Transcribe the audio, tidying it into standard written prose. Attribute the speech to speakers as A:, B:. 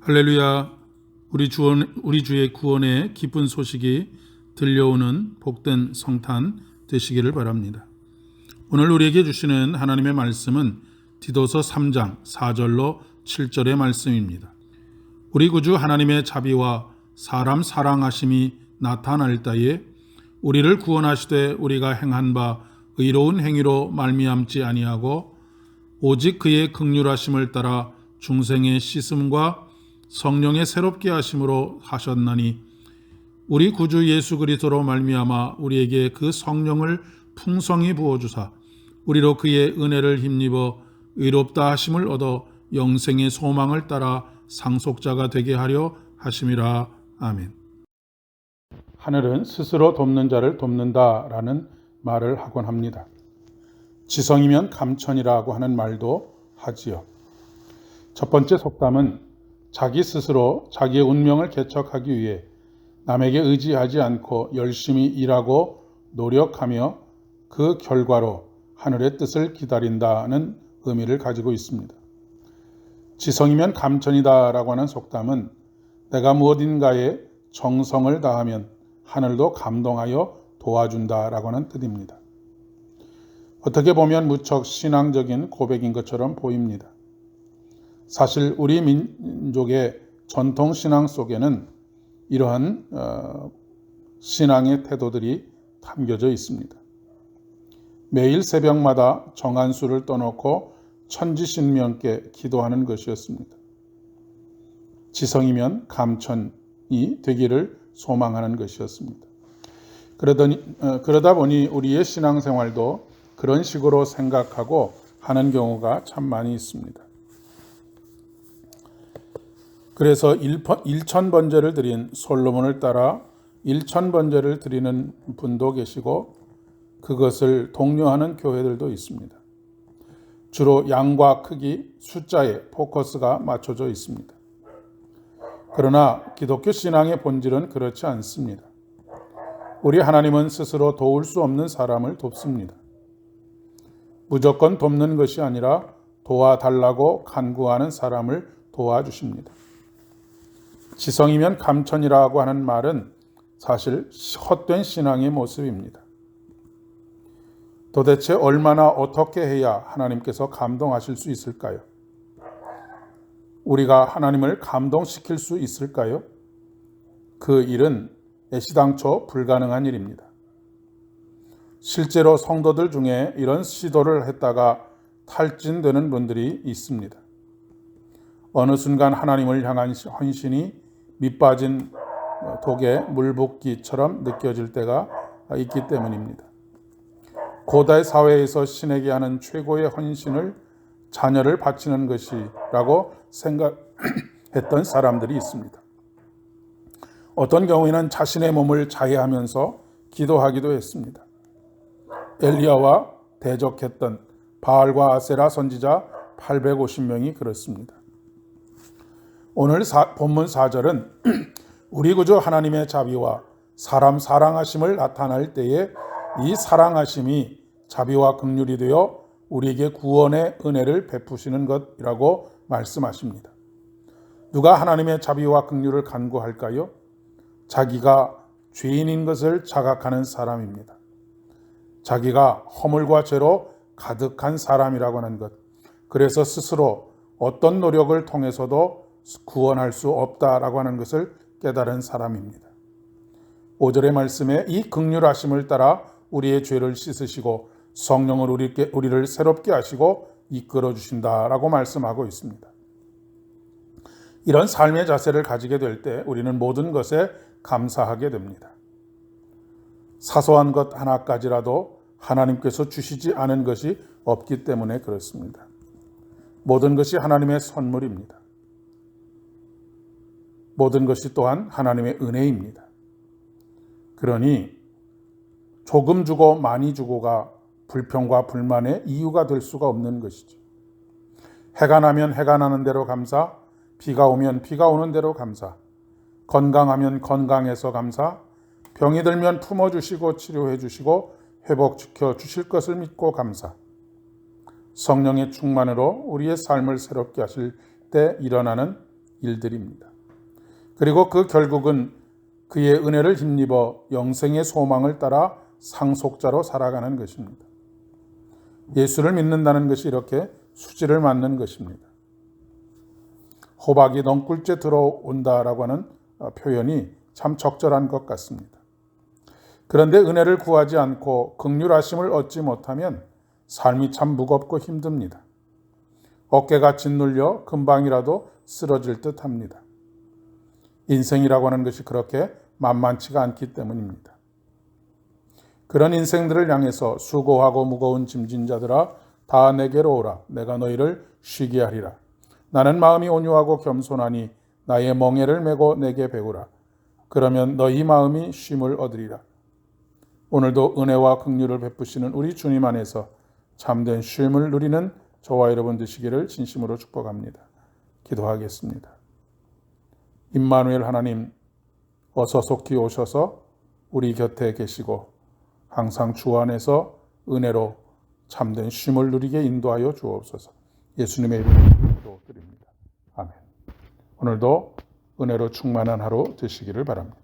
A: 할렐루야. 우리 주의 구원의 기쁜 소식이 들려오는 복된 성탄 되시기를 바랍니다. 오늘 우리에게 주시는 하나님의 말씀은 디도서 3장 4절로 7절의 말씀입니다. 우리 구주 하나님의 자비와 사람 사랑하심이 나타날 때에 우리를 구원하시되 우리가 행한 바 의로운 행위로 말미암지 아니하고 오직 그의 긍휼하심을 따라 중생의 씻음과 성령의 새롭게 하심으로 하셨나니 우리 구주 예수 그리스도로 말미암아 우리에게 그 성령을 풍성히 부어주사 우리로 그의 은혜를 힘입어 의롭다 하심을 얻어 영생의 소망을 따라 상속자가 되게 하려 하심이라. 아멘. 하늘은 스스로 돕는 자를 돕는다라는 말을 하곤 합니다. 지성이면 감천이라고 하는 말도 하지요. 첫 번째 속담은 자기 스스로 자기의 운명을 개척하기 위해 남에게 의지하지 않고 열심히 일하고 노력하며 그 결과로 하늘의 뜻을 기다린다는 의미를 가지고 있습니다. 지성이면 감천이다라고 하는 속담은 내가 무엇인가에 정성을 다하면 하늘도 감동하여 도와준다라고 하는 뜻입니다. 어떻게 보면 무척 신앙적인 고백인 것처럼 보입니다. 사실 우리 민족의 전통 신앙 속에는 이러한 신앙의 태도들이 담겨져 있습니다. 매일 새벽마다 정한 수를 떠놓고 천지신명께 기도하는 것이었습니다. 지성이면 감천이 되기를 소망하는 것이었습니다. 그러다 보니 우리의 신앙생활도 그런 식으로 생각하고 하는 경우가 참 많이 있습니다. 그래서 1000번제를 드린 솔로몬을 따라 1000번제를 드리는 분도 계시고 그것을 독려하는 교회들도 있습니다. 주로 양과 크기, 숫자에 포커스가 맞춰져 있습니다. 그러나 기독교 신앙의 본질은 그렇지 않습니다. 우리 하나님은 스스로 도울 수 없는 사람을 돕습니다. 무조건 돕는 것이 아니라 도와달라고 간구하는 사람을 도와주십니다. 지성이면 감천이라고 하는 말은 사실 헛된 신앙의 모습입니다. 도대체 얼마나 어떻게 해야 하나님께서 감동하실 수 있을까요? 우리가 하나님을 감동시킬 수 있을까요? 그 일은 애시당초 불가능한 일입니다. 실제로 성도들 중에 이런 시도를 했다가 탈진되는 분들이 있습니다. 어느 순간 하나님을 향한 헌신이 밑빠진 독에 물 붓기처럼 느껴질 때가 있기 때문입니다. 고대 사회에서 신에게 하는 최고의 헌신을 자녀를 바치는 것이라고 생각했던 사람들이 있습니다. 어떤 경우에는 자신의 몸을 자해하면서 기도하기도 했습니다. 엘리야와 대적했던 바알과 아세라 선지자 850명이 그렇습니다. 오늘 본문 4절은 우리 구주 하나님의 자비와 사람 사랑하심을 나타낼 때에 이 사랑하심이 자비와 긍휼이 되어 우리에게 구원의 은혜를 베푸시는 것이라고 말씀하십니다. 누가 하나님의 자비와 긍휼을 간구할까요? 자기가 죄인인 것을 자각하는 사람입니다. 자기가 허물과 죄로 가득한 사람이라고 하는 것. 그래서 스스로 어떤 노력을 통해서도 구원할 수 없다라고 하는 것을 깨달은 사람입니다. 5절의 말씀에 이 긍휼하심을 따라 우리의 죄를 씻으시고 성령을 우리를 새롭게 하시고 이끌어 주신다라고 말씀하고 있습니다. 이런 삶의 자세를 가지게 될 때 우리는 모든 것에 감사하게 됩니다. 사소한 것 하나까지라도 하나님께서 주시지 않은 것이 없기 때문에 그렇습니다. 모든 것이 하나님의 선물입니다. 모든 것이 또한 하나님의 은혜입니다. 그러니 조금 주고 많이 주고가 불평과 불만의 이유가 될 수가 없는 것이죠. 해가 나면 해가 나는 대로 감사, 비가 오면 비가 오는 대로 감사, 건강하면 건강해서 감사, 병이 들면 품어주시고 치료해 주시고 회복시켜 주실 것을 믿고 감사. 성령의 충만으로 우리의 삶을 새롭게 하실 때 일어나는 일들입니다. 그리고 그 결국은 그의 은혜를 힘입어 영생의 소망을 따라 상속자로 살아가는 것입니다. 예수를 믿는다는 것이 이렇게 수지를 맞는 것입니다. 호박이 넝굴째 들어온다라고 하는 표현이 참 적절한 것 같습니다. 그런데 은혜를 구하지 않고 긍휼하심을 얻지 못하면 삶이 참 무겁고 힘듭니다. 어깨가 짓눌려 금방이라도 쓰러질 듯합니다. 인생이라고 하는 것이 그렇게 만만치가 않기 때문입니다. 그런 인생들을 향해서 수고하고 무거운 짐진 자들아 다 내게로 오라. 내가 너희를 쉬게 하리라. 나는 마음이 온유하고 겸손하니 나의 멍에를 메고 내게 배우라. 그러면 너희 마음이 쉼을 얻으리라. 오늘도 은혜와 긍휼을 베푸시는 우리 주님 안에서 참된 쉼을 누리는 저와 여러분 되시기를 진심으로 축복합니다. 기도하겠습니다. 임마누엘 하나님, 어서 속히 오셔서 우리 곁에 계시고 항상 주 안에서 은혜로 참된 쉼을 누리게 인도하여 주옵소서. 예수님의 이름으로 기도드립니다. 아멘. 오늘도 은혜로 충만한 하루 되시기를 바랍니다.